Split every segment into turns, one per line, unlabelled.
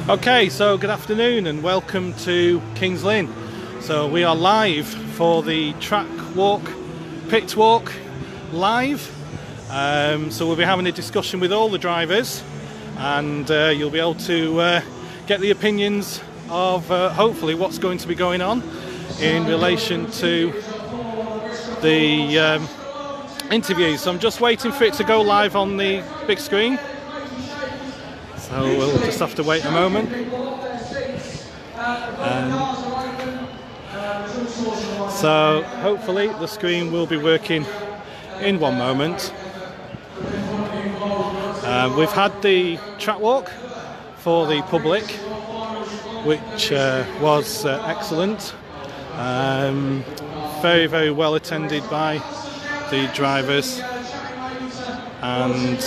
Okay, so good afternoon and welcome to Kings Lynn. So we are live for the track walk, pit walk live. So we'll be having a discussion with all the drivers, and you'll be able to get the opinions of hopefully what's going to be going on in relation to the interviews. So I'm just waiting for it to go live on the big screen. So we'll just have to wait a moment. So hopefully the screen will be working in one moment. We've had the track walk for the public, which was excellent. Very, very well attended by the drivers and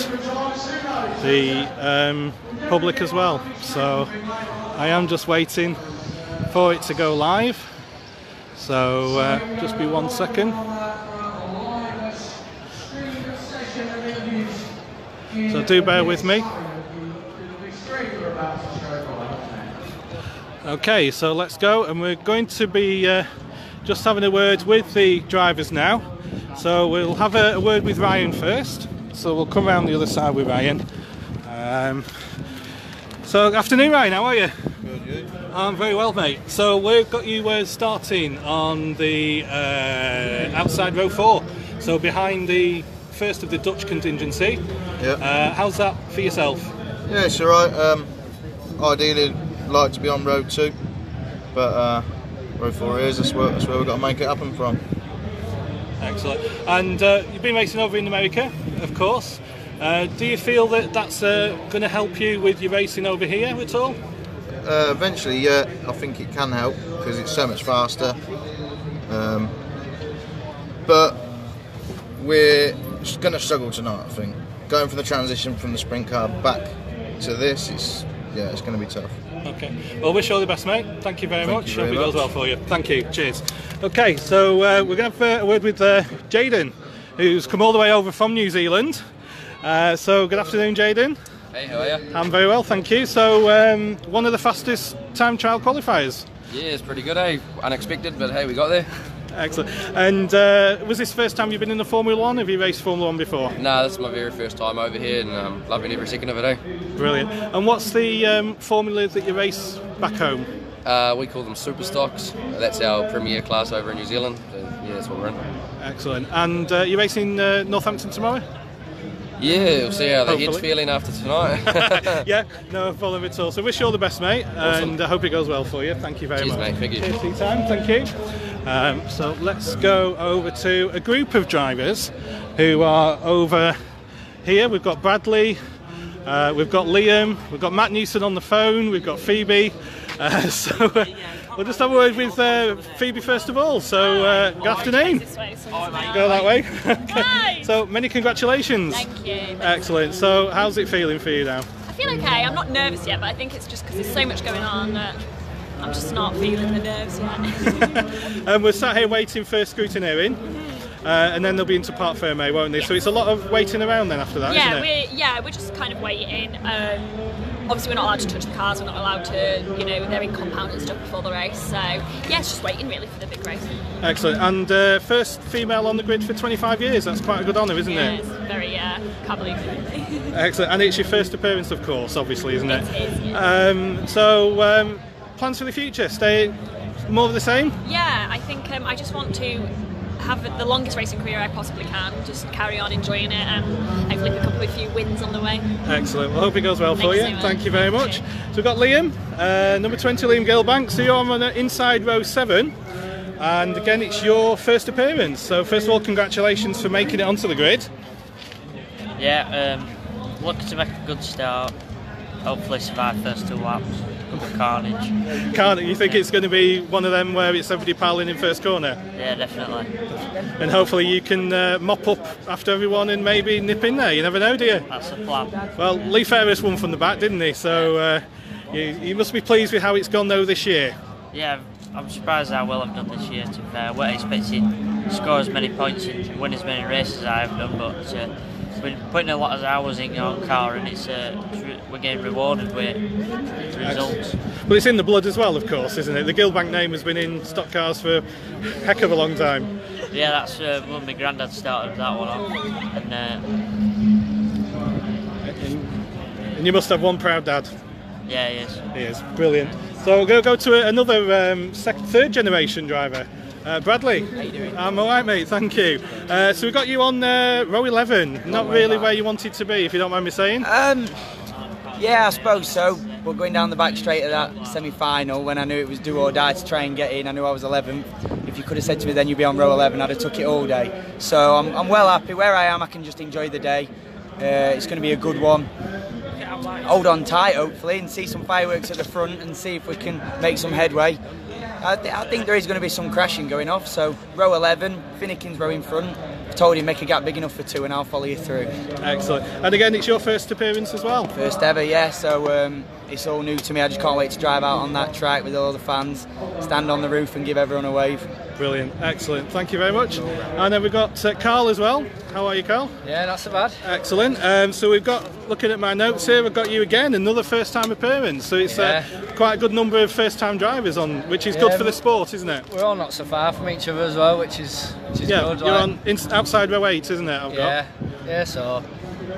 the public as well. So I am just waiting for it to go live. So just be 1 second. So do bear with me. Okay, so let's go, and we're going to be just having a word with the drivers now. So we'll have a word with Ryan first. So we'll come around the other side with Ryan. So afternoon, Ryan, how are you?
Good, you?
I'm very well, mate. So we've got you starting on the outside row 4, so behind the first of the Dutch contingency.
Yeah.
How's that for yourself?
Yeah, it's alright. Ideally, like to be on row 2, but row 4 is that's where we've got to make it happen from.
Excellent. And you've been racing over in America, of course. Do you feel that that's going to help you with your racing over here at all?
Eventually, yeah, I think it can help because it's so much faster. But we're going to struggle tonight, I think. Going from the transition from the sprint car back to this, it's going to be tough.
Okay. Well, wish you all the best, mate. Thank you very much. Hope it goes well for you. Thank you. Cheers. Okay, so we're going to have a word with Jaden, who's come all the way over from New Zealand. So good afternoon, Jaden.
Hey, how are you?
I'm very well, thank you. So one of the fastest time trial qualifiers.
Yeah, it's pretty good, eh? Unexpected, but hey, we got there.
Excellent. And was this the first time you've been in the Formula 1? Have you raced Formula 1 before?
Nah, this is my very first time over here, and I'm loving every second of it, eh?
Brilliant. And what's the formula that you race back home?
We call them super stocks. That's our premier class over in New Zealand. So, yeah, that's what we're in.
Excellent. And you're racing Northampton tomorrow?
Yeah, we'll see how the
Hopefully.
head's feeling after tonight.
Yeah, no problem at all. So wish you all the best, mate,
Awesome.
and I hope it goes well for you. Thank you very
Cheers,
much.
mate. Thank you.
Cheers for your time. Thank you. So let's go over to a group of drivers who are over here. We've got Bradley, we've got Liam, we've got Matt Newson on the phone, we've got Phoebe. So we'll just have a word with Phoebe first of all. So good afternoon. Go that way. Okay.
Hi.
So many congratulations.
Thank you.
Excellent. So how's it feeling for you now?
I feel okay. I'm not nervous yet, but I think it's just because there's so much going on that I'm just not feeling the nerves yet.
And we're sat here waiting for scrutineering, and then they'll be into part ferme, won't they? So it's a lot of waiting around then after that, isn't it?
We're just kind of waiting. Obviously we're not allowed to touch the cars, we're not allowed to, they're in compound and stuff before the race, so yeah, it's just waiting really for the big race.
Excellent. And first female on the grid for 25 years, that's quite a good honour, isn't it?
It's very, can't believe it.
Excellent. And it's your first appearance, of course, obviously, isn't it?
It is, yeah.
So plans for the future, stay more of the same?
Yeah, I think I just want to have the longest racing career I possibly can, just carry on enjoying it and hopefully pick up a few wins on the way.
Excellent. Well, hope it goes well for you.
So much.
Thank you very much. So we've got Liam, number 20, Liam Gilbank. So you're on inside row 7, and again it's your first appearance. So first of all, congratulations for making it onto the grid.
Yeah, looking to make a good start. Hopefully survive first 2 laps. Carnage.
Can't you think it's going to be one of them where it's everybody piling in first corner?
Yeah, definitely.
And hopefully you can mop up after everyone and maybe nip in there. You never know, do you?
That's the plan.
Well, Lee Ferris won from the back, didn't he? So you must be pleased with how it's gone though this year.
Yeah, I'm surprised how well I've done this year. To I weren't expecting to score as many points and win as many races as I have done, but we're putting a lot of hours in your car, and we're getting rewarded with results.
Well, it's in the blood as well, of course, isn't it? The Gilbank name has been in stock cars for a heck of a long time.
Yeah, that's when my granddad started that one off,
and you must have one proud dad.
Yeah, he is.
He is, brilliant. So we're going to go to another third generation driver. Bradley.
How you doing?
I'm alright, mate, thank you. So we got you on row 11, not really where you wanted to be, if you don't mind me saying.
Yeah, I suppose so. We're going down the back straight of that semi-final when I knew it was do or die to try and get in. I knew I was 11th. If you could have said to me then you'd be on row 11, I'd have took it all day. So I'm well happy. Where I am, I can just enjoy the day. It's going to be a good one. Hold on tight, hopefully, and see some fireworks at the front and see if we can make some headway. I think there is going to be some crashing going off, so row 11, Finnegan's row in front. I told him make a gap big enough for 2 and I'll follow you through.
Excellent. And again, it's your first appearance as well?
First ever, yeah, so it's all new to me. I just can't wait to drive out on that track with all the fans, stand on the roof and give everyone a wave.
Brilliant, excellent, thank you very much. And then we've got Carl as well. How are you, Carl?
Yeah, not so bad.
Excellent. So we've got, looking at my notes here, we've got you again, another first time appearance. So it's quite a good number of first time drivers on, which is good for the sport, isn't it?
We're all not so far from each other as well, which is good.
You're on outside row 8, isn't it?
Yeah, so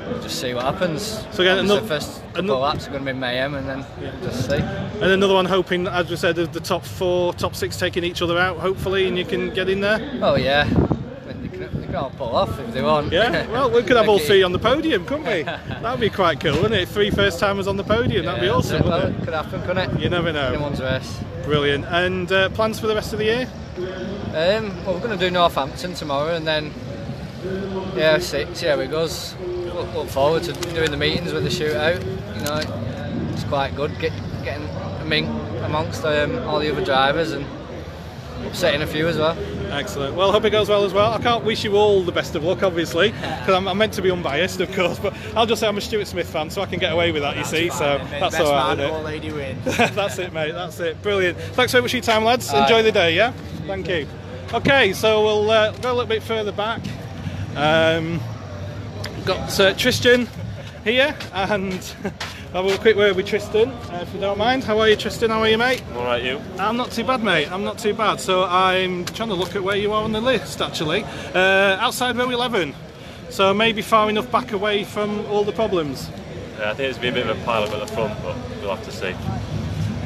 we'll just see what happens.
So again,
the first couple of laps are going to be mayhem, and then just see.
And another one hoping, as we said, of the top 4, top 6 taking each other out, hopefully, and you can get in there.
Oh yeah, they can all pull off if they want.
Yeah, well, we could have all 3 on the podium, couldn't we? That'd be quite cool, wouldn't it? 3 first timers on the podium, that'd be awesome, wouldn't it?
Could happen, couldn't it?
You never know.
Anyone's race.
Brilliant. And plans for the rest of the year?
Well, we're going to do Northampton tomorrow, and then see how it goes. Look forward to doing the meetings with the shootout. You know, it's quite good getting amongst all the other drivers and upsetting a few as well.
Excellent. Well, hope it goes well as well. I can't wish you all the best of luck, obviously, because I'm meant to be unbiased, of course, but I'll just say I'm a Stuart Smith fan, so I can get away with that, you see, so that's all right.
Best man, lady win.
That's it, mate, that's it. Brilliant. Thanks very much for your time, lads. Enjoy the day, yeah? Thank you. Okay, so we'll go a little bit further back. Got Tristan here, and have a quick word with Tristan, if you don't mind. How are you, Tristan? How are you, mate?
All right, you?
I'm not too bad, mate. I'm not too bad. So I'm trying to look at where you are on the list, actually. Outside row 11. So maybe far enough back away from all the problems.
Yeah, I think it's been a bit of a pile-up at the front, but we'll have to see.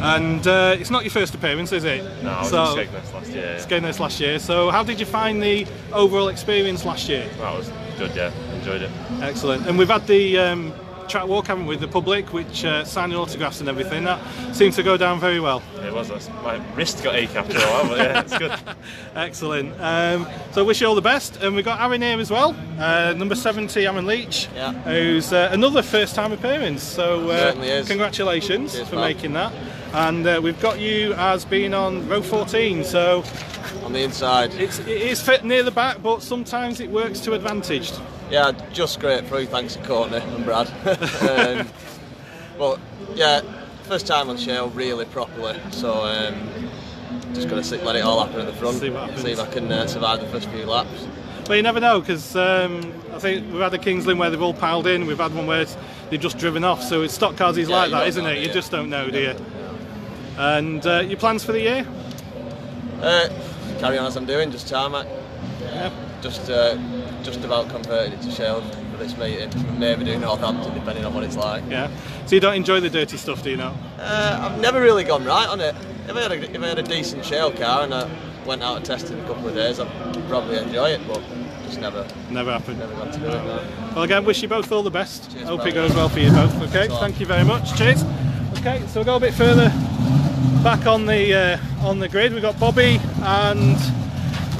And it's not your first appearance, is it?
No, I was in Skegness last year.
Skegness last year. So how did you find the overall experience last year?
That was good, yeah. Enjoyed it.
Excellent. And we've had the track walk, haven't we, with the public, which signed autographs and everything. That seemed to go down very well.
It was. My wrist got ache after a while, but yeah, it's good.
Excellent. So wish you all the best. And we've got Aaron here as well, number 70, Aaron Leach, who's another first time appearance. So congratulations for making that. And we've got you as being on row 14, so
on the inside.
It is fit near the back, but sometimes it works to advantage.
Yeah, just scraped through thanks to Courtney and Brad. But yeah, first time on show really properly, so just going to let it all happen at the front, see if I can survive the first few laps.
Well, you never know, because I think we've had a Kings Lynn where they've all piled in, we've had one where they've just driven off, so it's stock cars is like that, isn't it? You just don't know, do you? And your plans for the year?
Carry on as I'm doing, just tarmac.
Yeah.
Just about converted it to shell for this meeting. Maybe do Northampton, depending on what it's like.
Yeah. So you don't enjoy the dirty stuff, do you know?
I've never really gone right on it. If I had a decent shell car and I went out and tested a couple of days, I'd probably enjoy it, but just never happened. Never got to do it. No.
Well, again, wish you both all the best.
Cheers,
Hope it goes well for you both. Okay. Thank you very much. Cheers. Okay. So we'll go a bit further back on the grid. We've got Bobby and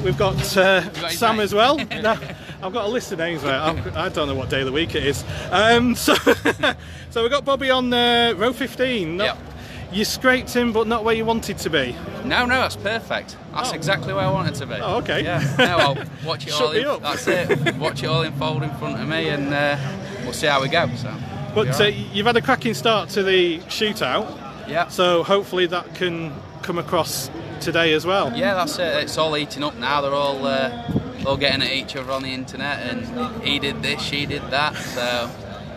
we've got Sam as well. No, I've got a list of names, mate. I don't know what day of the week it is. So we've got Bobby on row 15.
Yep.
You scraped him, but not where you wanted to be.
No, that's perfect. That's exactly where I wanted to be.
Oh, okay.
Yeah. Now I'll watch it all.
Up.
That's it. Watch it all unfold in front of me, and we'll see how we go. So.
But you've had a cracking start to the shootout.
Yeah.
So hopefully that can come across today as well.
Yeah, that's it. It's all heating up now. They're all all getting at each other on the internet, and he did this, she did that. So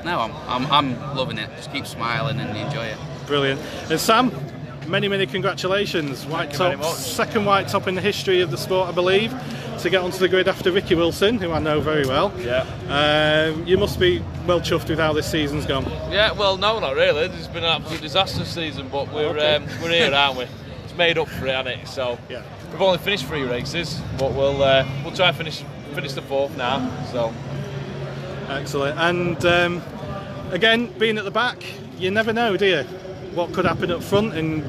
no, I'm loving it. Just keep smiling and enjoy it.
Brilliant. And Sam, many congratulations. White top, second white top in the history of the sport, I believe, to get onto the grid after Ricky Wilson, who I know very well.
Yeah.
You must be well chuffed with how this season's gone.
Yeah, well, no, not really. It's been an absolute disaster season, but we're here, aren't we? It's made up for it, hasn't it? So
yeah.
We've only finished 3 races, but we'll try and finish the 4th now. So
excellent. And again, being at the back, you never know, do you? What could happen up front, and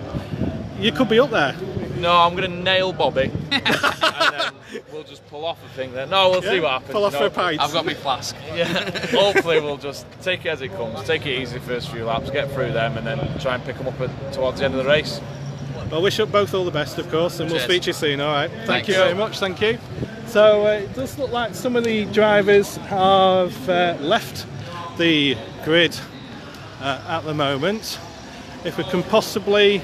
you could be up there.
No, I'm going to nail Bobby, and then we'll just pull off. I think then. No, we'll see what happens.
Pull off for a pint.
I've got my flask.
Yeah. Hopefully, we'll just take it as it comes. Take it easy first few laps, get through them, and then try and pick them up towards the end of the race.
Well, wish you both all the best, of course, and we'll speak to you soon. All right. Thank you very much. Thank you. So it does look like some of the drivers have left the grid at the moment. If we can possibly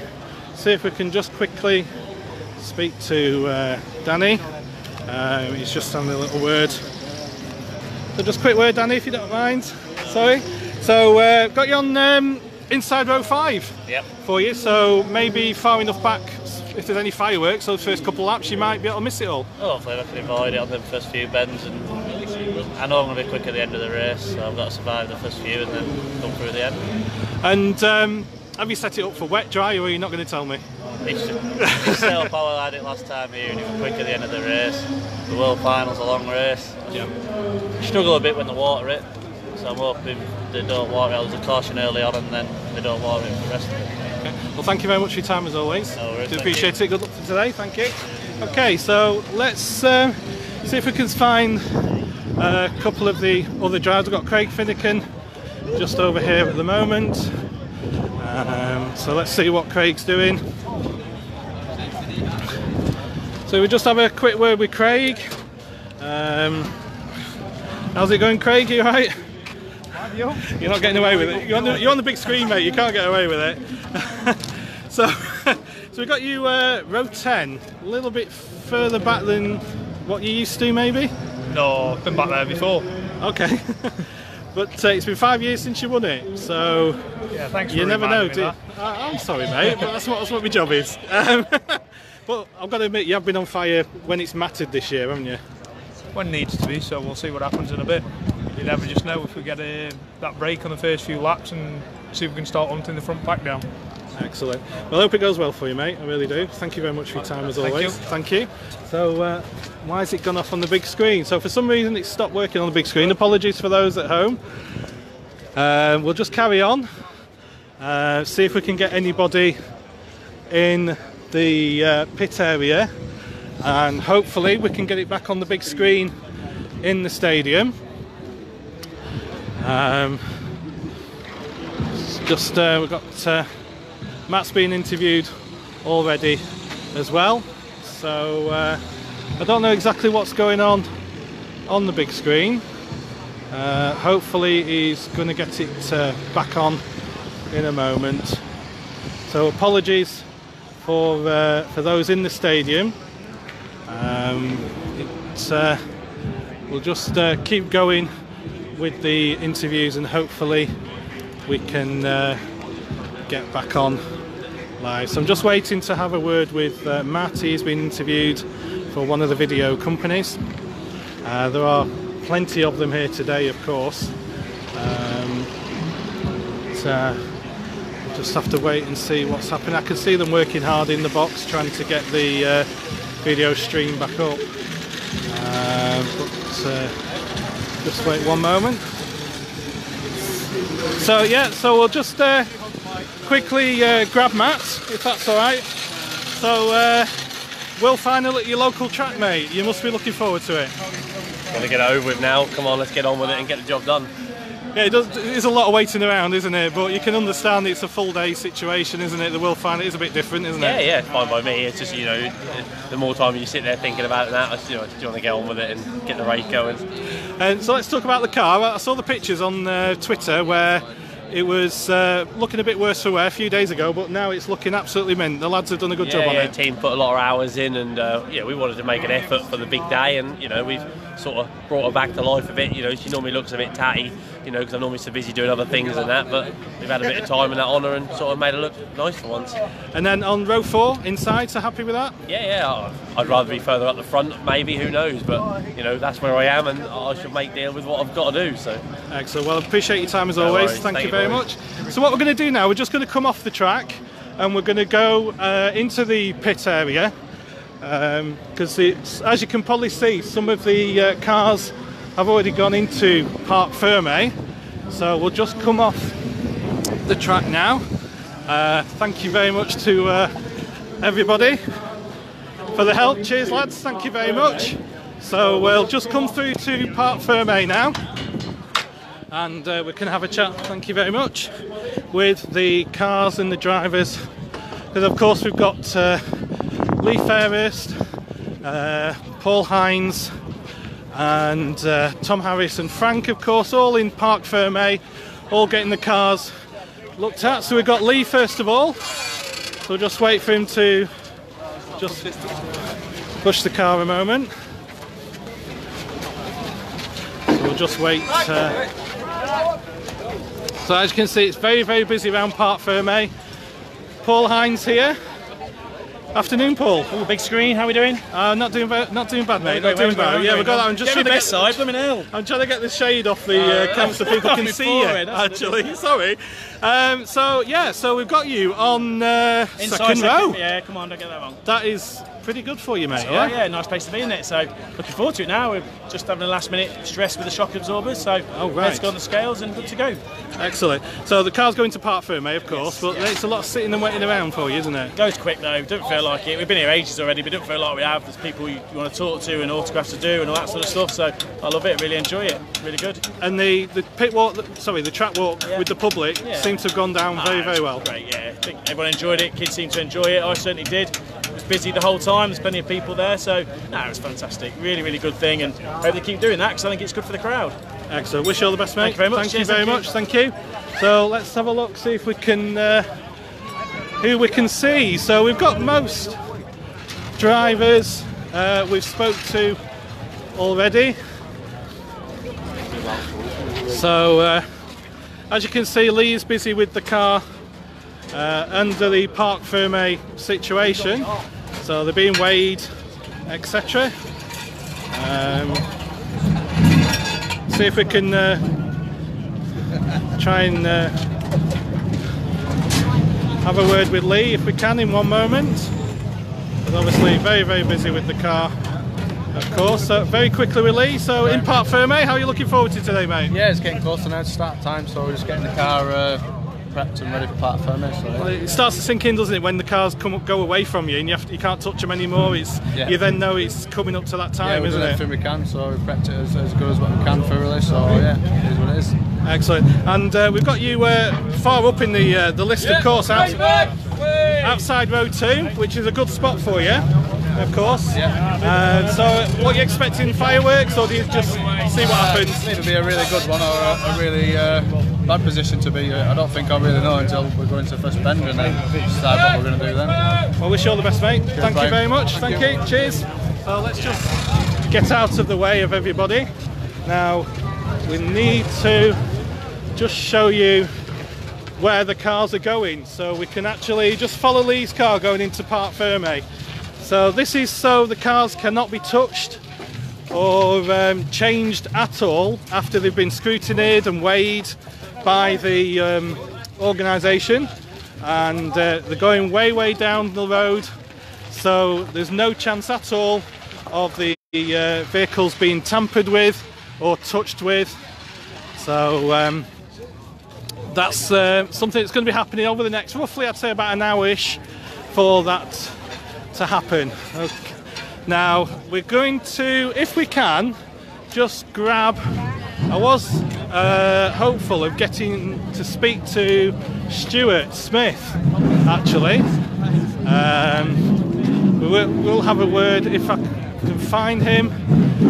see if we can just quickly speak to Danny. He's just having a little word. So just a quick word, Danny, if you don't mind. Sorry. So got you on inside row 5 for you. So maybe far enough back if there's any fireworks. So the first couple of laps you might be able to miss it all.
Oh, hopefully I can avoid it on the first few bends, and I know I'm going to be quick at the end of the race, so I've got to survive the first few and then come through the end.
And have you set it up for wet, dry, or are you not going to tell me?
It's set up how I had it last time here, and it was quick at the end of the race. The World Final's a long race. I struggle a bit when the water it, so I'm hoping they don't water it. I was a caution early on, and then they don't water it for the rest of it.
Okay. Well, thank you very much for your time as always.
No worries,
do appreciate it. Good luck for today. Thank you. Okay, so let's see if we can find a couple of the other drivers. We've got Craig Finnegan just over here at the moment. So let's see what Craig's doing. So we'll just have a quick word with Craig. How's it going, Craig? Are you alright? You're not getting away with it. You're on the big screen, mate. You can't get away with it. So we've got you row 10, a little bit further back than what you used to, maybe?
No, I've been back there before.
Okay. But it's been 5 years since you won it, so
yeah, thanks
you
for
never know,
me
do you? I'm sorry, mate, but that's what my job is. But I've got to admit, you have been on fire when it's mattered this year, haven't you?
When it needs to be, so we'll see what happens in a bit. You never just know if we get that break on the first few laps and see if we can start hunting the front pack down.
Excellent. Well, I hope it goes well for you, mate. I really do. Thank you very much for your time as always. Thank you. So, why has it gone off on the big screen? So, for some reason, it stopped working on the big screen. Apologies for those at home. We'll just carry on. See if we can get anybody in the pit area, and hopefully we can get it back on the big screen in the stadium. We've got Matt's being interviewed already as well, so I don't know exactly what's going on the big screen. Hopefully he's going to get it back on in a moment. So apologies for those in the stadium. We'll just keep going with the interviews, and hopefully we can get back on live. So I'm just waiting to have a word with Matt. He's been interviewed for one of the video companies. There are plenty of them here today, of course. Just have to wait and see what's happening. I can see them working hard in the box trying to get the video stream back up. Just wait one moment. So yeah, so we'll just quickly grab Matt, if that's all right. So World Final at your local track, mate. You must be looking forward to it.
Gotta get it over with now. Come on, let's get on with it and get the job done.
Yeah, there's a lot of waiting around, isn't it? But you can understand it's a full day situation, isn't it? The World Final is a bit different, isn't it?
Yeah, fine by me. It's just, you know, the more time you sit there thinking about it, that, you know, do you want to get on with it and get the race going?
And so let's talk about the car. I saw the pictures on Twitter where it was looking a bit worse for wear a few days ago, but now it's looking absolutely mint. The lads have done a good job on it.
The team put a lot of hours in, and we wanted to make an effort for the big day, and we've sort of brought her back to life a bit. She normally looks a bit tatty, because I'm normally so busy doing other things and that, but we've had a bit of time in that honour and sort of made her look nice for once.
And then on row 4 inside, so happy with that?
Yeah, I'd rather be further up the front, maybe, who knows, but that's where I am, and I should make deal with what I've got to do. So
excellent. Well, I appreciate your time as always. Thank you very much. So what we're going to do now, we're just going to come off the track and we're going to go into the pit area, because as you can probably see, some of the cars have already gone into Parc Fermé, so we'll just come off the track now. Thank you very much to everybody for the help. Cheers lads, thank you very much. So we'll just come through to Parc Fermé now, and we can have a chat, thank you very much, with the cars and the drivers, because of course we've got Lee Fairhurst, Paul Hines and Tom Harris and Frank, of course, all in Parc Fermé, all getting the cars looked at. So we've got Lee first of all, so we'll just wait for him to just push the car a moment. So we'll just wait. So as you can see, it's very, very busy around Parc Fermé. Paul Hines here. Afternoon, Paul.
Oh, big screen. How are we doing?
Not doing bad, mate. Not doing bad. Yeah, we've got that. I'm just trying to get
side. I'm
trying to get the shade off the camera so people can see you. Actually, sorry. So we've got you on second row.
Yeah, come on, don't get that wrong.
That is pretty good for you, mate.
Yeah, nice place to be, isn't it? So looking forward to it now. We're just having a last-minute stress with the shock absorbers, so let's go on the scales and good to go.
Excellent. So the car's going to Parc Fermé, of course, but it's a lot of sitting and waiting around for you, isn't it?
Goes quick though. Don't feel like it. We've been here ages already, but don't feel like we have. There's people you want to talk to and autographs to do and all that sort of stuff. So I love it. Really enjoy it. Really good.
And the pit walk, the track walk with the public seems to have gone down very, very well.
Great. Yeah, I think everyone enjoyed it. Kids seemed to enjoy it. I certainly did. It was busy the whole time. There's plenty of people there, so it was fantastic. Really, really good thing, and I hope they keep doing that because I think it's good for the crowd.
Excellent. Wish you all the best, mate.
Thank you very much.
Thank you very much. Thank you. So let's have a look, see if we can who we can see. So we've got most drivers we've spoke to already. So as you can see, Lee is busy with the car under the Parc Fermé situation, so they're being weighed, etc. See if we can try and have a word with Lee if we can in one moment. But obviously very, very busy with the car, of course. So very quickly with Lee, so in Parc Fermé, how are you looking forward to today, mate?
Yeah, it's getting closer now to start time, so we're just getting the car prepped and ready for Parc Fermé. So,
well, it starts to sink in, doesn't it, when the cars go away from you and you can't touch them anymore. You then know it's coming up to that time, isn't it?
Everything we can, so we've prepped it as good as what we can thoroughly. So yeah, it is what it is.
Excellent. And we've got you far up in the list, of course, outside row 2, which is a good spot for you, of course.
Yeah.
So what are you expecting, fireworks, or do you just see what happens?
It'll be a really good one, or a really bad position to be. I don't think I'll really know until we go into the first bend and then decide what we're going to do then.
Well, wish you all the best, mate.
Cheers,
Thank you very much. Thank you. Cheers. So let's just get out of the way of everybody. Now we need to just show you where the cars are going, so we can actually just follow Lee's car going into Parc Fermé. So this is so the cars cannot be touched or changed at all after they've been scrutinised and weighed by the organisation, and they're going way, way down the road, so there's no chance at all of the vehicles being tampered with or touched with. So that's something that's going to be happening over the next, roughly I'd say about an hour-ish for that to happen. Okay. Now we're going to, if we can, just grab, I was hopeful of getting to speak to Stuart Smith actually. We'll have a word if I can find him.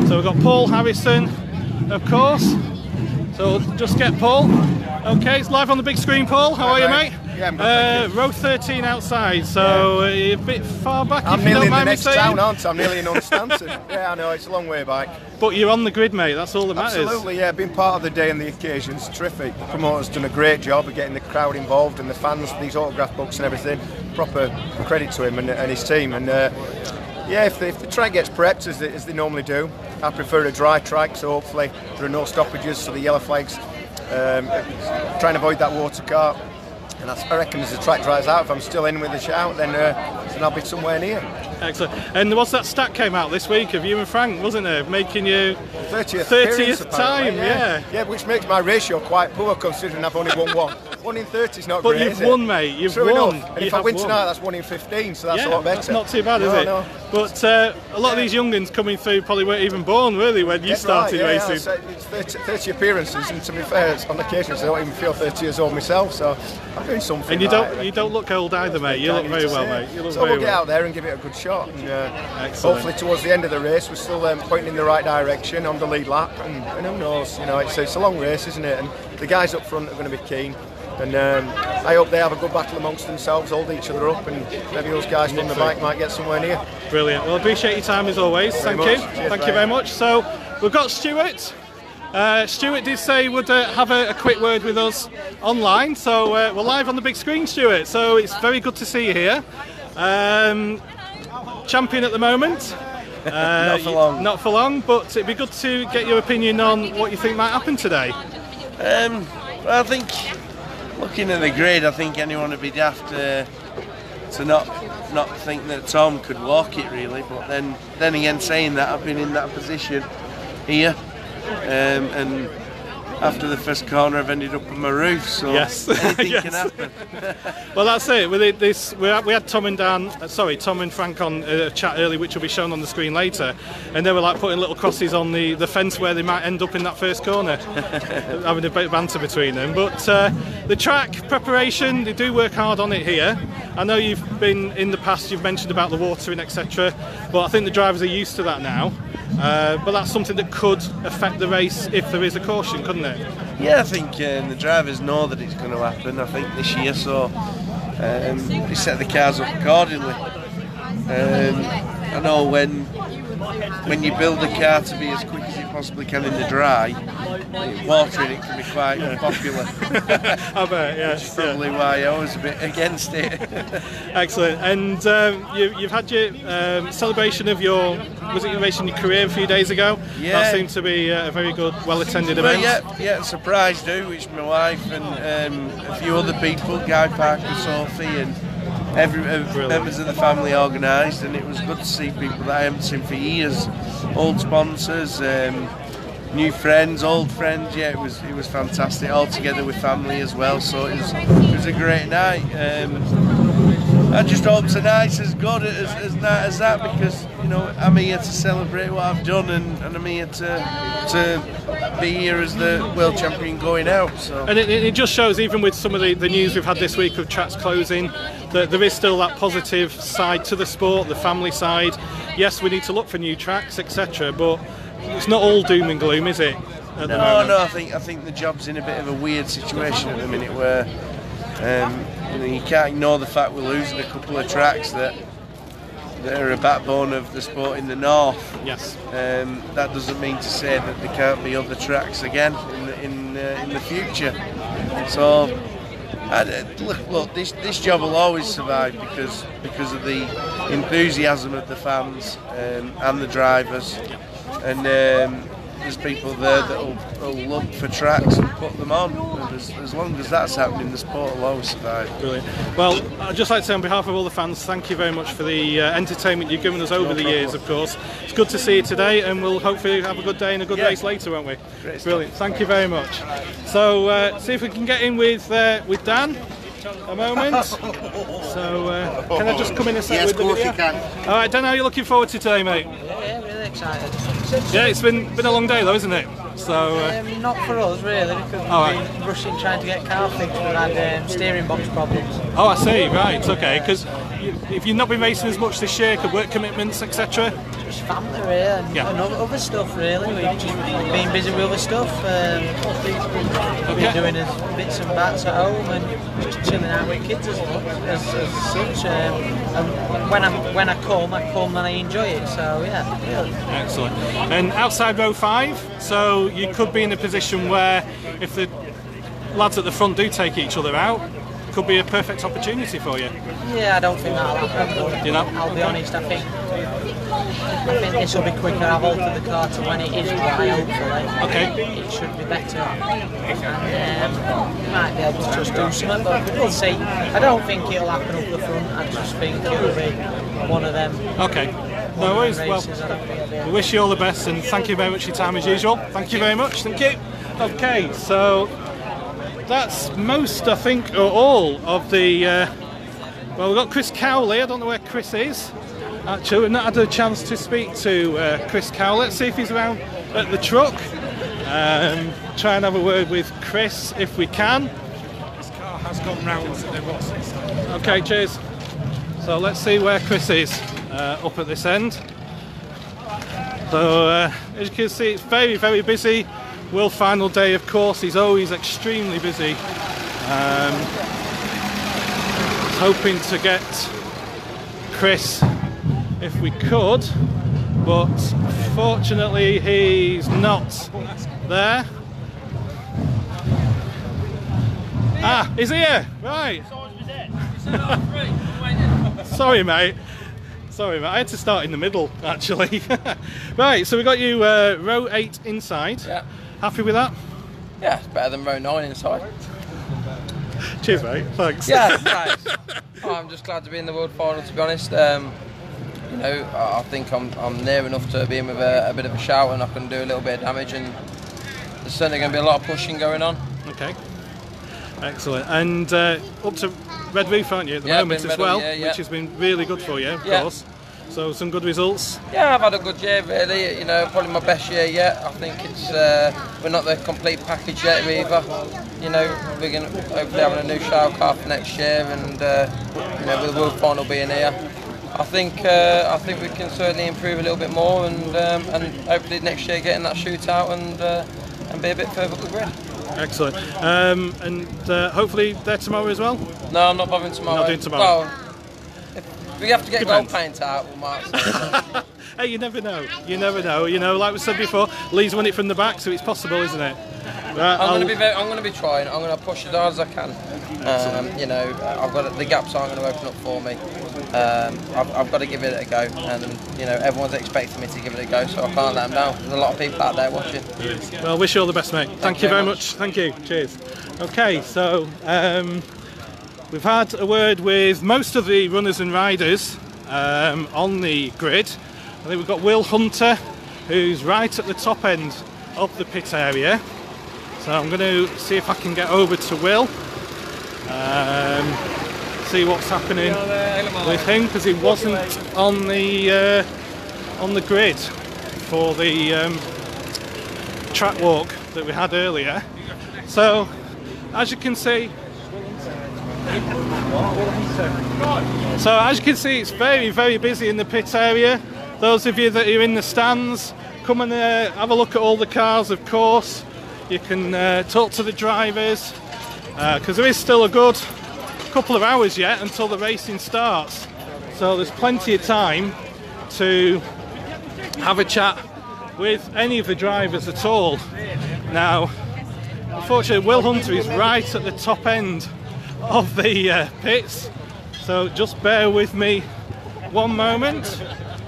So we've got Paul Harrison, of course. So So just get Paul. Okay, it's live on the big screen, Paul. How are you, mate?
Yeah, I'm good, thank you.
Row 13 outside, so you're a bit far back.
I'm
if you
nearly
don't
in the
mind me
next
saying.
town, aren't I? I'm nearly in Unstanton. Yeah, I know, it's a long way back.
But you're on the grid, mate, that's all that matters.
Absolutely, yeah, being part of the day and the occasion's terrific. The promoter's done a great job of getting the crowd involved and the fans, these autograph books and everything. Proper credit to him and his team. And yeah, if the track gets prepped as they normally do, I prefer a dry track, so hopefully there are no stoppages, so the yellow flags try and avoid that water cart. And I reckon as the track dries out, if I'm still in with the shout, then I'll be somewhere near.
Excellent. And what's that stat came out this week of you and Frank, wasn't it? Making you
30th
time,
yeah. Yeah, which makes my ratio quite poor considering I've only won one. 1 in 30 is not
but
great,
you've won, mate. You've
True
won.
Enough. And
you
if I win
won.
tonight, that's 1 in 15, so that's
yeah,
a lot better.
That's not too bad, is it?
No.
But a lot of these young'uns coming through probably weren't even born, were they, when you started racing?
It's 30 appearances, and to be fair, on occasions I don't even feel 30 years old myself, so I'm doing something.
And you don't look old either, mate. You look very well, mate. You look
so
very
we'll get
well.
out there and give it a good shot. And,
Excellent.
hopefully towards the end of the race we're still pointing in the right direction on the lead lap, and who knows, you know, it's a long race, isn't it? And the guys up front are going to be keen. And I hope they have a good battle amongst themselves, hold each other up, and maybe those guys from the back might get somewhere near.
Brilliant. Well, appreciate your time as always. Thank you. Thank you very much. So we've got Stuart. Stuart did say he would have a quick word with us online. So we're live on the big screen, Stuart. So it's very good to see you here. Champion at the moment.
Not for long.
Not for long, but it'd be good to get your opinion on what you think might happen today.
Well, I think, looking at the grid, I think anyone would be daft to not think that Tom could walk it really. But then again, saying that, I've been in that position here, and after the first corner, I've ended up on my roof. So
yes,
anything can happen.
Well, that's it. With this, we had Tom and Frank on a chat early, which will be shown on the screen later, and they were like putting little crosses on the fence where they might end up in that first corner, having a bit of banter between them. But the track preparation, they do work hard on it here. I know you've been in the past, you've mentioned about the watering, etc. But I think the drivers are used to that now. But that's something that could affect the race if there is a caution, couldn't it?
Yeah, I think the drivers know that it's going to happen. I think this year, so they set the cars up accordingly. I know when you build a car to be as quick as it possibly can in the dry, watering it can be quite popular.
I bet, yes.
Which is probably why I was a bit against it.
Excellent. And you've had your celebration of your career a few days ago?
Yeah.
That seemed to be a very good, well-attended event.
Yeah, surprise do, which my wife and a few other people, Guy Parker, Sophie, and members of the family organised, and it was good to see people that I haven't seen for years, old sponsors, new friends, old friends. Yeah, it was fantastic, all together with family as well. So it was a great night. I just hope tonight's as good as that, because you know I'm here to celebrate what I've done, and I'm here to be here as the world champion going out. So.
And it just shows, even with some of the news we've had this week of tracks closing, that there is still that positive side to the sport, the family side. Yes, we need to look for new tracks, etc. But it's not all doom and gloom, is it?
No, I think the job's in a bit of a weird situation at the minute where. You can't ignore the fact we're losing a couple of tracks that are a backbone of the sport in the north.
Yes.
That doesn't mean to say that there can't be other tracks again in the future. So look, this job will always survive because of the enthusiasm of the fans and the drivers, and there's people there that will look for tracks and put them on. And as long as that's happening, the sport will always survive.
Brilliant. Well, I'd just like to say on behalf of all the fans, thank you very much for the entertainment you've given us over the years, of course. It's good to see you today, and we'll hopefully have a good day and a good race later, won't we?
Great.
Brilliant. Thank you very much. So, see if we can get in with Dan. A moment. So, can I just come in a sec with the video?
Yes, of course you can.
All right, Dan, how are you looking forward to today, mate?
Yeah, really. excited.
Yeah, it's been a long day though, isn't it? So
not for us really, because we've been rushing trying to get car fixed. We've had steering box problems.
Oh, I see. Right. Okay. Because if you've not been racing as much this year, could work commitments, etc.
Just family really, and other stuff really. We've just been busy with other stuff. We've been doing bits and bats at home and just chilling out with kids as such. And when I come and I enjoy it. So yeah, really.
Excellent. And outside row 5, so you could be in a position where if the lads at the front do take each other out, could be a perfect opportunity for you.
Yeah, I don't think that'll happen.
You know?
I'll be honest. I think this will be quicker. I've altered the car to when it is dry. Hopefully,
okay.
It should be better. And might be able to just do something, but we'll see. I don't think it'll happen up the front. I just think it'll be one of them.
Okay. No worries. Well, we wish you all the best, and thank you very much for your time as usual. Thank you very much. Thank you. Okay, so that's most, I think, or all of the. Well, we've got Chris Cowley. I don't know where Chris is. Actually, we've not had a chance to speak to Chris Cowley. Let's see if he's around at the truck. Try and have a word with Chris if we can.
This car has gone round the boxes.
Okay, cheers. So let's see where Chris is up at this end. So as you can see, it's very, very busy. World final day, of course. He's always extremely busy. Hoping to get Chris if we could, but fortunately he's not there. Ah, he's here, right. Sorry mate, I had to start in the middle actually. Right, so we got you row 8 inside.
Yeah.
Happy with that?
Yeah, it's better than row 9 inside.
Cheers mate, thanks.
Yeah, thanks. I'm just glad to be in the world final, to be honest. You know, I think I'm near enough to be in with a bit of a shout, and I can do a little bit of damage, and there's certainly going to be a lot of pushing going on.
Okay, excellent. And up to Red Roof, aren't you, at the moment as well, which has been really good for you, of course. So some good results.
Yeah, I've had a good year really. You know, probably my best year yet. I think it's we're not the complete package yet either. You know, we're going to hopefully having a new shower car for next year, and you know, with the world final being here, I think we can certainly improve a little bit more, and hopefully next year getting that shootout and be a bit further up the grid.
Excellent. And hopefully there tomorrow as well?
No, I'm not bothering tomorrow.
Not doing tomorrow?
Well, we have to get gold paint out, we might.
Hey, you never know. You never know. You know, like we said before, Lee's won it from the back, so it's possible, isn't it? Right,
I'm going to be trying. I'm going to push as hard as I can. You know, I've got the gaps aren't going to open up for me. I've got to give it a go, and you know, everyone's expecting me to give it a go, so I can't let them down. There's a lot of people out there watching.
Well, wish you all the best, mate. Thank you very much. Thank you. Cheers. Okay, so we've had a word with most of the runners and riders on the grid. I think we've got Will Hunter, who's right at the top end of the pit area. So I'm going to see if I can get over to Will, see what's happening with him, because he wasn't on the grid for the track walk that we had earlier. So as you can see, it's very, very busy in the pit area. Those of you that are in the stands, come and have a look at all the cars, of course. You can talk to the drivers, because there is still a good couple of hours yet until the racing starts. So there's plenty of time to have a chat with any of the drivers at all. Now, unfortunately, Will Hunter is right at the top end of the pits, so just bear with me one moment.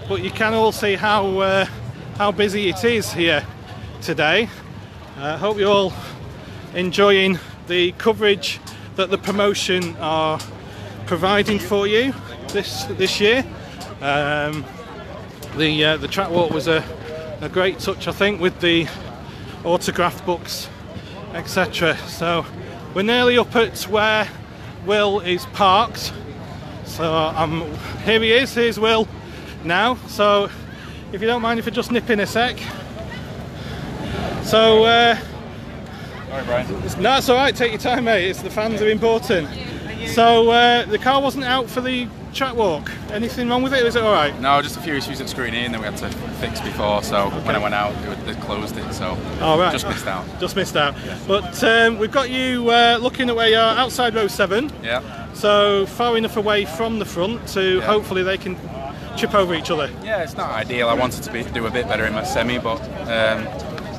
But you can all see how busy it is here today. I hope you're all enjoying the coverage that the promotion are providing for you this year. The track walk was a great touch, I think, with the autograph books, etc. So we're nearly up at where Will is parked. So here he is. Here's Will now. So if you don't mind if I just nip in a sec. So,
Alright, Brian.
no, it's alright, take your time, mate. It's the fans are important. So, the car wasn't out for the track walk. Anything wrong with it? Was it alright?
No, just a few issues at screening that we had to fix before, so when I went out, they closed it, so just missed out.
Just missed out. Yeah. But we've got you looking at where you are outside row 7.
Yeah.
So, far enough away from the front to hopefully they can chip over each other.
Yeah, it's not ideal. I wanted to do a bit better in my semi, but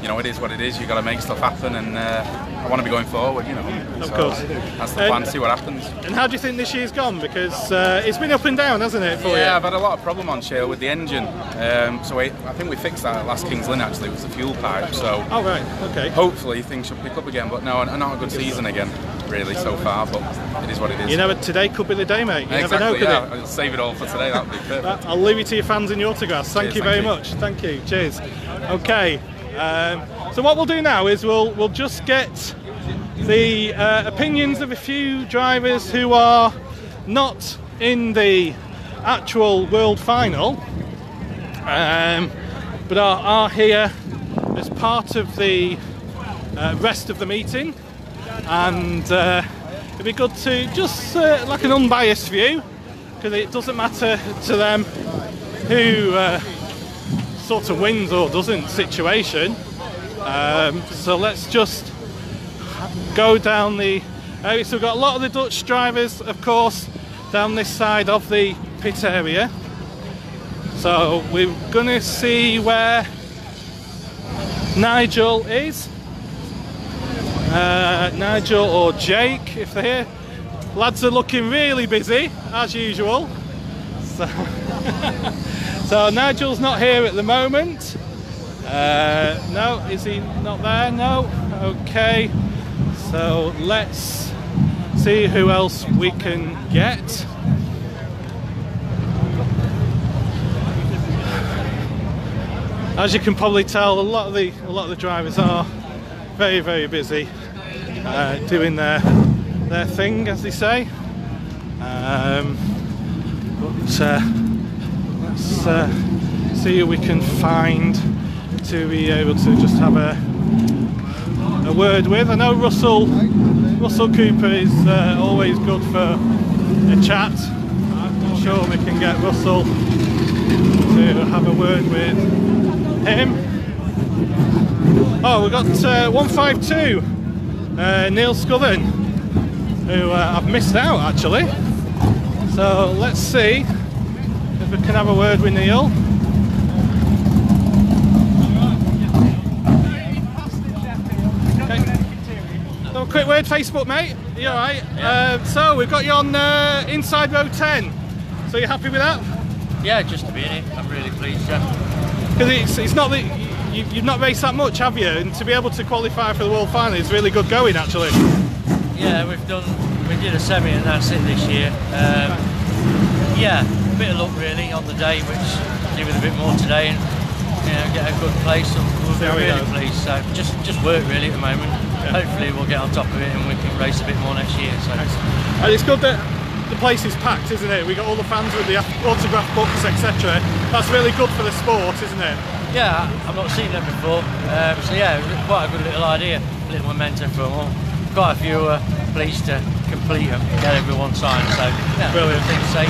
you know, it is what it is. You've got to make stuff happen, and I want to be going forward, you know.
Of course.
That's the plan, see what happens.
And how do you think this year's gone? Because it's been up and down, hasn't it, for you?
Yeah, I've had a lot of problem on Shale with the engine. So I think we fixed that at last Kings Lynn, actually. It was the fuel pipe, so...
Oh, right, okay.
Hopefully things should pick up again, but no, not a good season again, really, so far, but it is what it is.
You never, today could be the day, mate. You
exactly,
never know, could it?
I'll save it all for today, that would be perfect.
I'll leave it to your fans and your autographs. Thank you very much. Thank you. Cheers. Okay. So what we'll do now is we'll just get the opinions of a few drivers who are not in the actual World Final, but are here as part of the rest of the meeting, and it'd be good to just like an unbiased view, because it doesn't matter to them who sort of wins or doesn't situation. So let's just go down the area. So we've got a lot of the Dutch drivers, of course, down this side of the pit area. So we're going to see where Nigel is. Nigel or Jake, if they're here. Lads are looking really busy, as usual. So, so Nigel's not here at the moment. No, is he not there? No. Okay. So let's see who else we can get. As you can probably tell, a lot of the drivers are very, very busy doing their thing, as they say. But let's see who we can find to be able to just have a word with. I know Russell Cooper is always good for a chat. I'm sure we can get Russell to have a word with him. Oh, we've got 152 Neil Scullin, who I've missed out actually. So let's see if we can have a word with Neil. So a quick word, Facebook, mate. Are you alright? Yeah. So we've got you on inside row 10. So you're happy with that?
Yeah, just to be in it. I'm really pleased, yeah.
Because it's not that you've not raced that much, have you? And to be able to qualify for the World Final is really good going, actually.
Yeah, we did a semi and that's it this year. Yeah, a bit of luck really on the day, which did with a bit more today, and get a good place. So we'll be really pleased. So just work really at the moment. Yeah. Hopefully we'll get on top of it and we can race a bit more next year. So.
And it's good that the place is packed, isn't it? We got all the fans with the autograph books, etc. That's really good for the sport, isn't it?
Yeah, I've not seen them before. So yeah, quite a good little idea, a little momentum for them all. Quite a few pleased to complete them, get everyone signed. So yeah,
brilliant.
Thing to say.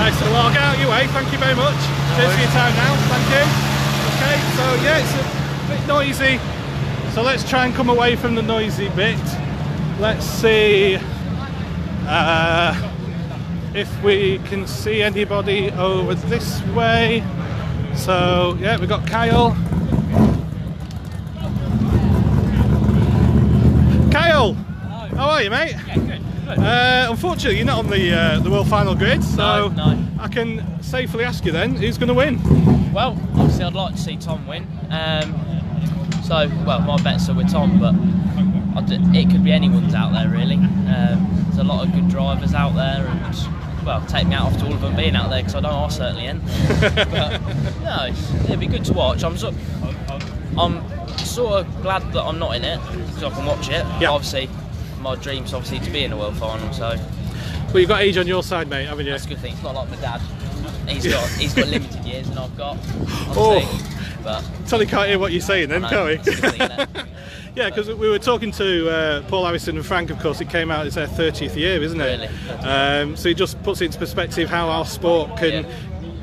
Excellent. Well, I'll get out your way. Thank you very much. Cheers for your time now. Thank you. Okay, so yeah, it's a bit noisy. So let's try and come away from the noisy bit. Let's see if we can see anybody over this way. So yeah, we've got Kyle. Kyle, how are you, mate?
Yeah, good.
Unfortunately, you're not on the World Final grid, so
no.
I can safely ask you then, who's going to win?
Well, obviously I'd like to see Tom win. Well, my bets are with Tom, but it could be anyone's out there really. There's a lot of good drivers out there, and well, take me out off to all of them being out there because I know I certainly am. But no, it'd be good to watch. I'm sort of glad that I'm not in it because I can watch it. Yeah. Obviously, my dream's obviously to be in the World Final. So.
Well, you've got age on your side, mate, haven't you?
That's a good thing. It's not like my dad.
He's got limited years, and I've got. But
totally can't hear what you're saying then, can we? Yeah, because we were talking to Paul Harrison and Frank, of course. It came out, it's their 30th year, isn't it?
Really?
So it just puts it into perspective how our sport can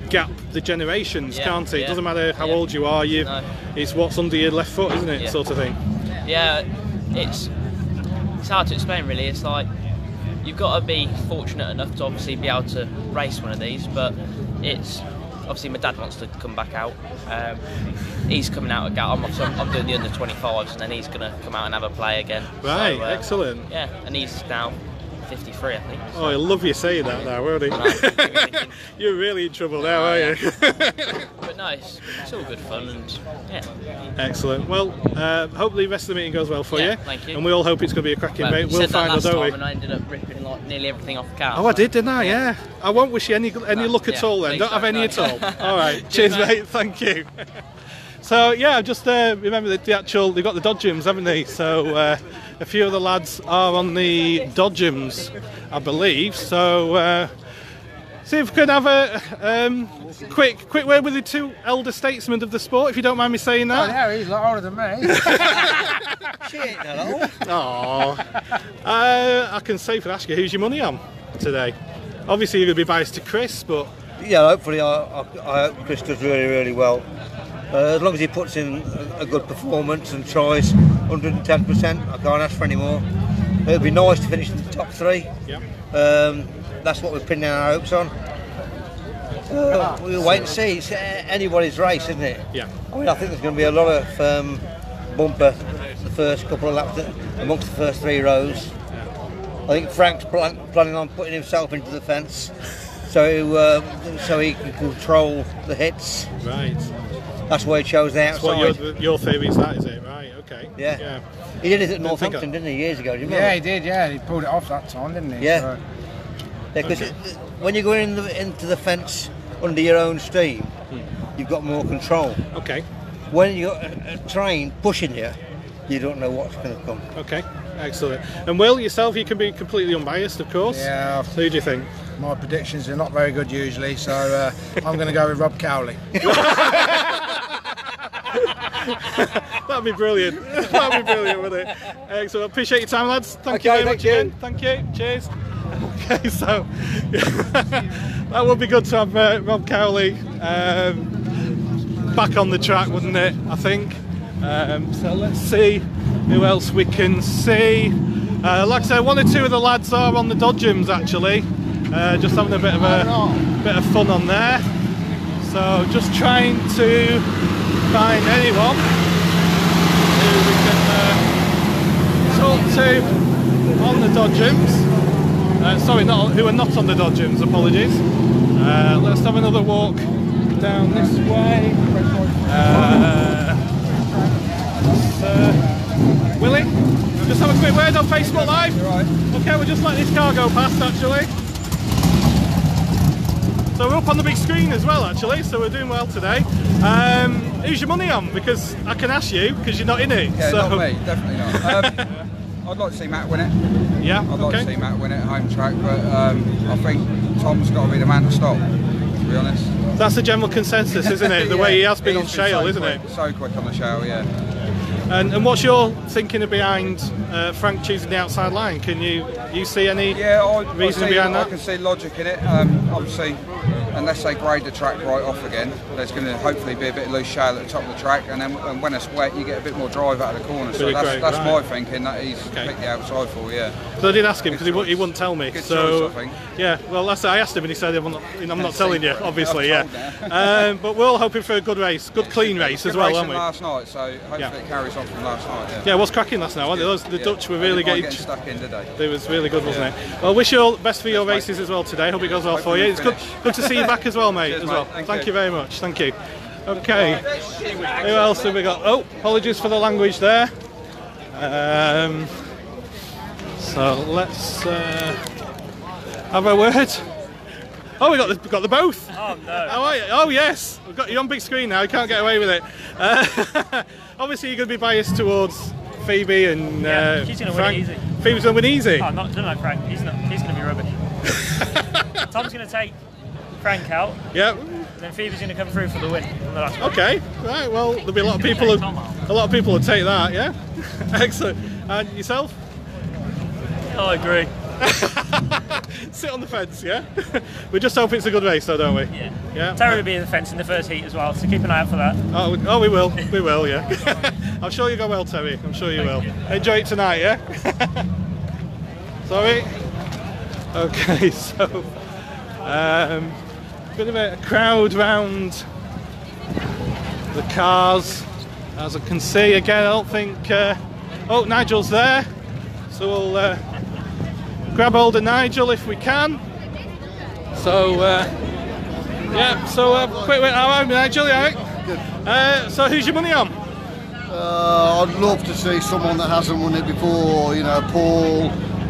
gap the generations, can't it? It doesn't matter how old you are, it's what's under your left foot, isn't it? Sort of thing.
Yeah, it's hard to explain, really. It's like you've got to be fortunate enough to obviously be able to race one of these, but it's obviously my dad wants to come back out. He's coming out again. I'm doing the under 25s, and then he's going to come out and have a play again.
Right,
so,
excellent.
Yeah, and he's now 53, I think.
So. Oh, I love you saying that now, won't he? You're really in trouble now, aren't you?
But no, it's all good fun, and
Excellent. Well, hopefully the rest of the meeting goes well for you.
Thank you.
And we all hope it's going to be a cracking race. We'll find out, don't we?
And I ended up ripping like nearly everything off the car.
Oh, I did, didn't I? Yeah. I won't wish you any luck at all then. Don't have any at all. All right. Cheers, mate. Thank you. So yeah, just remember they've got the dodgems, haven't they? So a few of the lads are on the dodgems, I believe. So see if we can have a quick word with the two elder statesmen of the sport, if you don't mind me saying that.
Oh yeah, he's a lot older than me.
She ain't that old. I can safely ask you, who's your money on today? Obviously you're going to be biased to Chris, but
yeah, hopefully I hope Chris does really, really well. As long as he puts in a good performance and tries 110%, I can't ask for any more. It would be nice to finish in the top 3.
Yeah.
That's what we're pinning our hopes on. We'll wait and see. It's anybody's race, isn't it?
Yeah.
I mean, I think there's going to be a lot of bumper the first couple of laps amongst the first 3 rows. I think Frank's planning on putting himself into the fence so he can control the hits.
Right.
That's why he chose the outside.
That's what your theory is, that is it? Right, okay.
Yeah. He did it at Northampton, didn't he, years ago? Do you remember?
Yeah, he did, yeah. He pulled it off that time, didn't he?
Yeah.
So.
Because when you go into the fence under your own steam, you've got more control.
Okay.
When you've got a train pushing you, you don't know what's going to come.
Okay, excellent. And Will, yourself, you can be completely unbiased, of course.
Yeah.
So who do you think?
My predictions are not very good usually, so I'm going to go with Rob Cowley.
That'd be brilliant. That'd be brilliant, wouldn't it? Excellent. Appreciate your time, lads. Thank you very much again. Thank you. Cheers. Okay, so that would be good to have Rob Cowley back on the track, wouldn't it? I think. So let's see who else we can see. Like I said, 1 or 2 of the lads are on the dodgems actually. Just having a bit of fun on there. So just trying to find anyone who we can talk to on the dodgems. Sorry, who are not on the dodgems. Apologies. Let's have another walk down this way. Willie, just have a quick word on Facebook Live. Okay, we'll just let this car go past actually. So we're up on the big screen as well actually, so we're doing well today. Who's your money on? Because I can ask you, because you're not in it.
Yeah,
so.
not me, definitely not. I'd like to see Matt win it.
Yeah,
I'd like to see Matt win it at home track, but I think Tom's got to be the man to stop, to be honest.
That's the general consensus, isn't it? The way he has been on shale, isn't it?
So quick on the shale, yeah.
And what's your thinking behind Frank choosing the outside line? Can you see any reason behind that?
I can see logic in it. Obviously, unless they grade the track right off again, there's going to hopefully be a bit of loose shale at the top of the track, and then when it's wet, you get a bit more drive out of the corner. So that's my thinking that he's picked the outside for, yeah.
So I did ask him because he wouldn't tell me.
Good
so
choice, I think.
Yeah, well, I asked him and he said I'm not telling you, obviously, yeah. But we're all hoping for a good race, good clean race as well, aren't we?
Last night, so hopefully it carries on from last night. Yeah,
it was cracking last night, wasn't it? The Dutch were really getting
stuck in today.
It was really good, wasn't it? Well, wish you all the best for your races as well today. Hope it goes well for you. It's good to see you back as well, mate. As well. Thank you very much. Thank you. Okay. Who else have we got? Oh, apologies for the language there. So let's have a word. Oh, we got the both.
Oh no.
Oh yes, we've got you on big screen now. You can't get away with it. Obviously, you're going to be biased towards Phoebe and
she's going to
Frank.
win easy.
Phoebe's going to win easy.
Oh, don't know Frank. He's going to be rubbish. Tom's going to take
crank out.
Yep.
Then Phoebe's going to come through for the win on the last one.
Okay, right. Well, there'll be a lot of people. A lot of people will take that. Yeah. Excellent. And yourself?
Oh, I agree.
Sit on the fence, yeah? We just hope it's a good race, though, don't we?
Yeah.
Yeah.
Terry will be in the fence in the first heat as well, so keep an eye out for that.
Oh, we will. We will, yeah. I'm sure you go well, Terry. I'm sure you will. Enjoy it tonight, yeah? Sorry? Okay, so... bit of a crowd round the cars. As I can see, again, I don't think... oh, Nigel's there. So we'll... grab hold of Nigel if we can. So, yeah, so quick wait, how are you, Nigel? Yeah, good. So who's your money on?
I'd love to see someone that hasn't won it before, you know,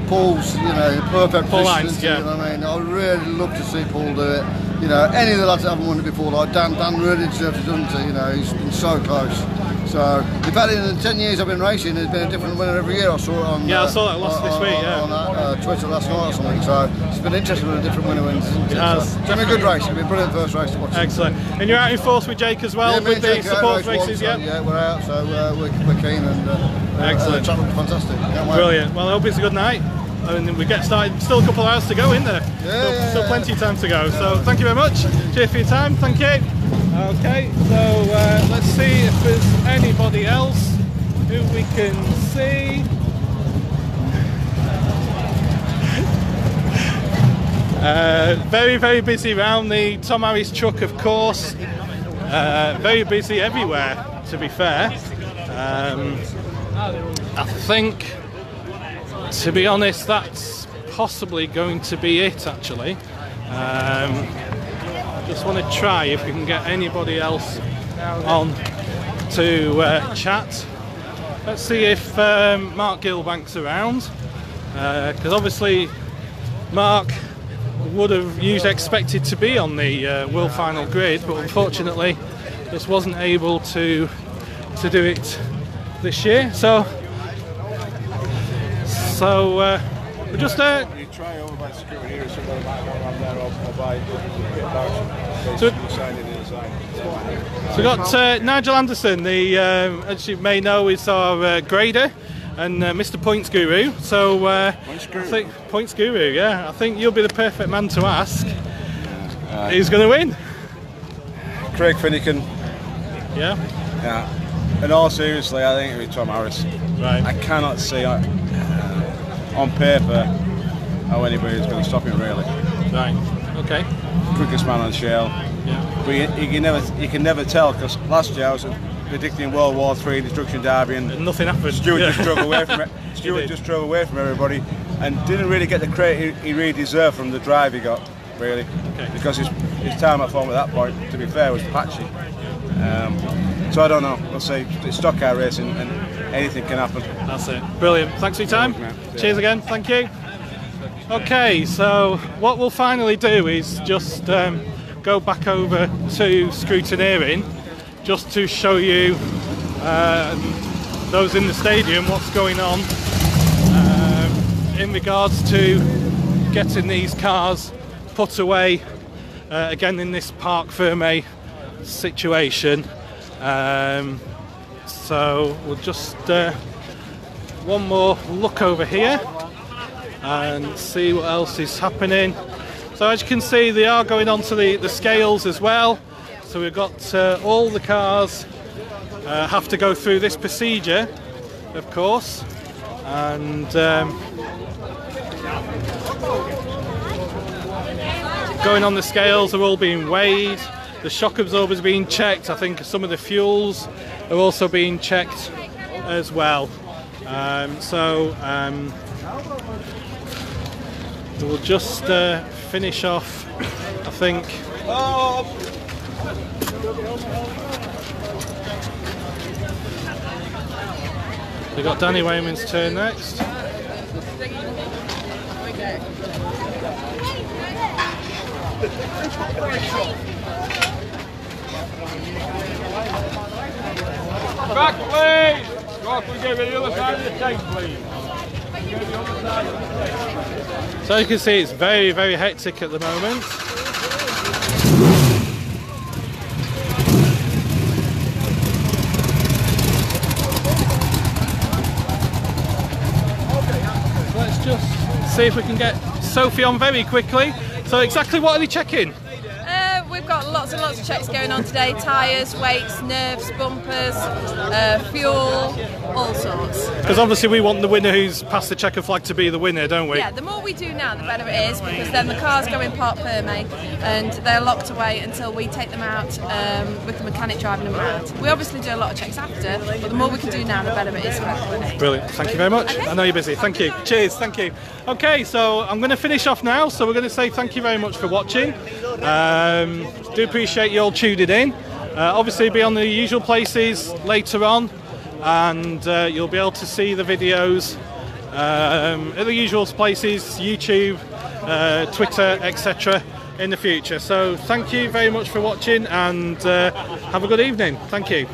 Paul's, you know, perfect
Paul
position,
Hines, yeah.
you know what I mean? I'd really love to see Paul do it. You know, any of the lads that haven't won it before, like Dan really deserves it, doesn't he? You know, he's been so close. So, in fact, in the 10 years I've been racing, there's been a different winner every year. I saw it on.
Yeah, I saw that this week. Yeah.
On Twitter last night or something. So it's been interesting when a different winner wins. It's been a good race. It's been a brilliant first race to watch.
Excellent. And you're out in force with Jake as well,
yeah,
with the support races, yeah?
Yeah, we're out, so we're keen and
excellent.
The track looks fantastic.
Brilliant. Well, I hope it's a good night. And we get started. Still a couple of hours to go in there. Still plenty of time to go. So thank you very much. Cheers for your time. Thank you. Okay, so let's see if there's anybody else who we can see. Very, very busy around the Tom Harris truck, of course. Very busy everywhere, to be fair. I think, to be honest, that's possibly going to be it, actually. Just want to try if we can get anybody else on to chat. Let's see if Mark Gilbank's around, because obviously Mark would have expected to be on the World Final grid, but unfortunately just wasn't able to do it this year. So we're just
you try over by security here, somebody might around there or by pit box.
So we got Nigel Anderson, the as you may know, is our grader and Mr. Points Guru. So I think Points Guru, yeah. I think you'll be the perfect man to ask. Who's going to win?
Craig Finnegan.
Yeah.
Yeah. In all seriously, I think it'll be Tom Harris.
Right.
I cannot see on paper how anybody's going to stop him, really.
Right. Okay.
Quickest man on shell.
Yeah.
But you can never tell, because last year I was predicting World War III Destruction Derby and
nothing happened.
Stuart just drove away from it. Stuart just drove away from everybody and didn't really get the credit he really deserved from the drive he got, really.
Okay.
Because his time at form at that point, to be fair, was patchy. So I don't know. We'll see. It's stock car racing and anything can happen.
That's it. Brilliant. Thanks for your time. Cheers again. Thank you. Okay, so what we'll finally do is just go back over to scrutineering, just to show you those in the stadium what's going on in regards to getting these cars put away again in this Parc Fermé situation. So we'll just one more look over here and see what else is happening. So as you can see, they are going on to the scales as well. So we've got all the cars have to go through this procedure, of course, and going on the scales are all being weighed. The shock absorbers being checked. I think some of the fuels are also being checked as well. We'll just finish off, I think. We've got Danny Wayman's turn next.
Back, please! Go off and give me the other side of the tank, please.
So you can see it's very, very hectic at the moment. see if we can get Sophie on very quickly. So exactly what are they checking?
We've got lots and lots of checks going on today. Tyres, weights, nerves, bumpers, fuel, all sorts.
Because obviously we want the winner who's passed the checker flag to be the winner, don't we?
Yeah, the more we do now, the better it is, because then the cars go in parc perme and they're locked away until we take them out with the mechanic driving them around. We obviously do a lot of checks after, but the more we can do now, the better it is for everybody.
Brilliant. Thank you very much.
Okay.
I know you're busy. Thank you. Cheers. Thank you. Okay, so I'm going to finish off now. So we're going to say thank you very much for watching. Do appreciate you all tuning in. Obviously be on the usual places later on, and you'll be able to see the videos at the usual places, YouTube, Twitter, etc. in the future. So thank you very much for watching, and have a good evening. Thank you.